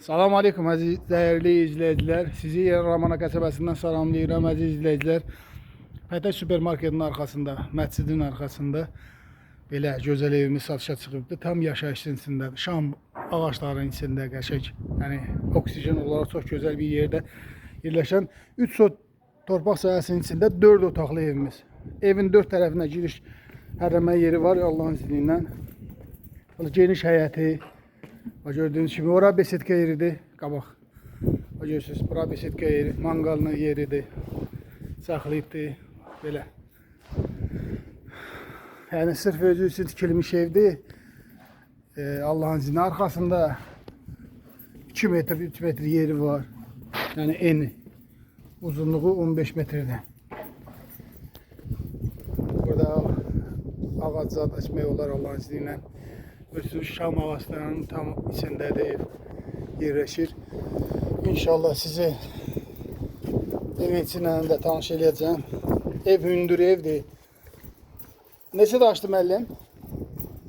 Salam aleyküm əziz dəyərli izləyicilər. Sizi Ramana qəsəbəsindən salamlayıram əziz izləyicilər. Fətə supermarketin arxasında, məscidin arxasında belə gözəl evimiz satışa çıxıbdır. Tam yaşayış sinifindədir. Şam ağacların içində qəşəng, yəni oksigen olaraq çox gözəl bir yerdə yerləşən 3 sot torpaq sahəsinin içində 4 otaqlı evimiz. Evin 4 tərəfinə giriş hərrəmə yeri var Allahın izni ilə. Geniş həyəti. Gördüğünüz gibi ora besetka yeridir. Qabaq. Görürsünüz, bura besetka yeri, mangalın yeridir. Saxlayıbdır. Belə. Yəni sırf özü üçün tikilmiş evdir. Allahın izni arxasında 2 metr, 3 metr yeri var. Yəni eni. Uzunluğu 15 metrdir. Burada ağac açmaq olar Allahın izni ilə. Özü Şam ağaclarının tam içindədir, yerləşir. İnşallah sizi ev içinə də tanış edəcəm. Ev hündür evdir. Neçə daşdı müəllim?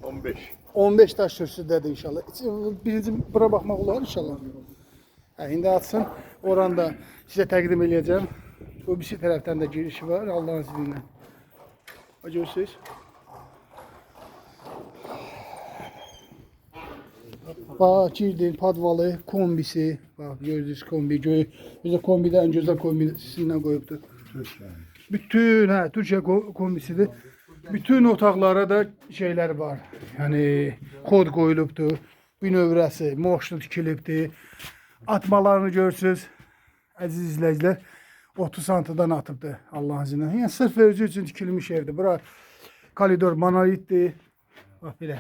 15. 15 daş kürsüdədir inşallah. Birinci bura baxmaq olar inşallah. İndi açsın. Oranı da sizə təqdim edəcəm. Bu birisi tərəfdən də girişi var Allahın izni ilə. Görürsünüz. Bak girdin padvalı, kombisi. Bak gördünüz kombi. Bizə kombidə ən gözəl kombisindən qoyubdur. Bütün Türkiyə kombisidir. Bütün otaqlara da şeyler var. Yəni kod qoyulubdur. Bir növrəsi, moşlu tikilibdir. Atmalarını görürsünüz. Əziz izləyicilər 30 santıdan atıbdır Allahın izni ilə. Yəni sırf özü üçün tikilmiş evdir. Bura koridor monolitdir. Bax belə.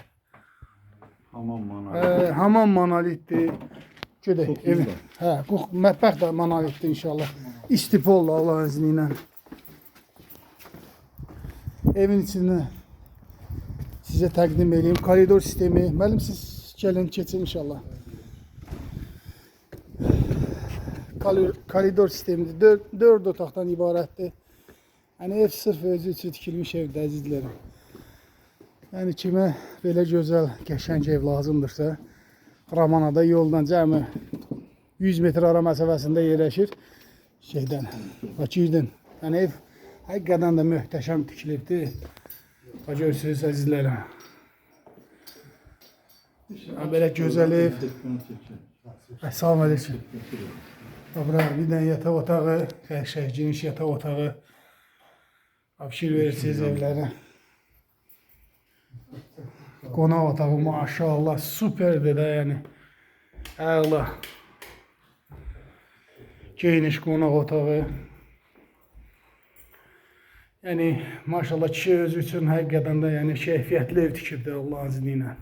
Hamam monolitdir. Gedək evin. Mətbəx də monolitdir inşallah. İstipollu Allahın izni ilə. Evin içində sizə təqdim edeyim. Koridor sistemi. Müəllim siz gəlin keçin inşallah. Koridor sistemidir. 4 otaqdan ibarətdir. Yəni ev sırf özü üçün tikilmiş evdir əzizlərim. Yəni kimə belə gözəl, qəşəng ev lazımdırsa, Ramanada yoldan cəmi 100 metr ara məsafəsində yerləşir. Bax girdin. Yəni ev həqiqətən də möhtəşəm tikilibdir. Bax görürsünüz əzizlərim. Belə gözəl ev. Salam aleyküm. Bura bir dənə yataq otağı, qəşəng, geniş yataq otağı. Fikir verirsiniz evlərə. Qonaq otağı maşallah süperdir də yəni. Əla. Geniş qonaq otağı. Yəni maşallah kişi özü üçün həqiqətən də yəni keyfiyyətli ev tikibdir Allahın izni ilə.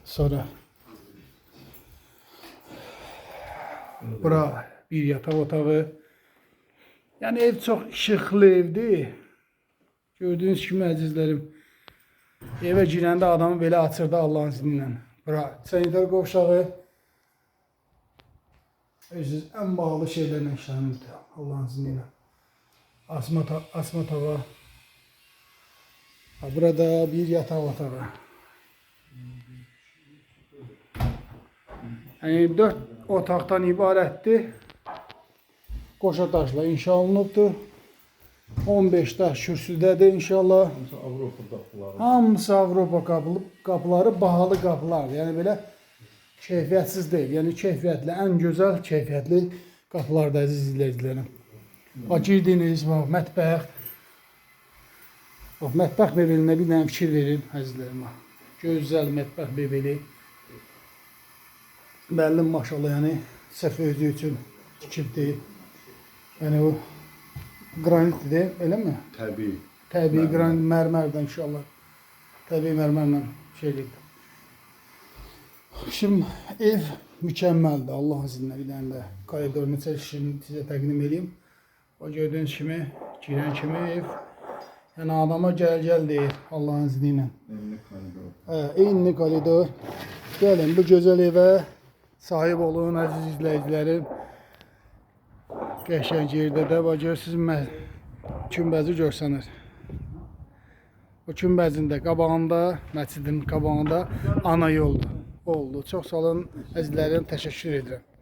Sonra bura bir yataq otağı. Yəni ev çox işıqlı evdir. Gördüğünüz kimi əzizlərim. Evə girəndə adamı belə açırdı Allahın izni ilə. Bura sanitar qovşağı. Özünüz ən bağlı şeylərlə işlənirdi Allahın izni ilə. Asma tava. Burada bir yataq otağı. Yəni 4 otaqdan ibarətdir. Qoşa daşla inşa olunubdur. 15 daş kürsüdədir inşallah. Hamısı Avropa qapıları bahalı qapılardır. Yəni belə keyfiyyətsiz deyil. Yəni keyfiyyətli, ən gözəl keyfiyyətli qapılardır əziz izləyicilərim. Bax girdiniz, bax mətbəx. Bax mətbəx mebelinə bir dənə fikir verin əzizlərim. Gözəl mətbəx mebeli. Müəllim maşallah yəni sırf özü üçün tikibdir. Yəni o granitdir, elə mi? Təbii. Təbii granit mərmərdən inşallah. Təbii mərmərlə şeydir. Şimdi ev mükəmməldir Allahın izni ilə. Bir dənə də koridorunu sizə təqdim edeyim. O gördüyünüz kimi, girən kimi ev yəni adama gəl deyir Allahın izni ilə. Eyni koridor. Gəlin bu gözəl evə sahib olun əziz izləyicilərim. Qəşəng yerdə də görürsünüz kümbəzi görsənir. O kümbəzin də qabağında, məscidin qabağında ana yoldur. oldu. Çox sağ olun əzizlərim, təşəkkür edirəm.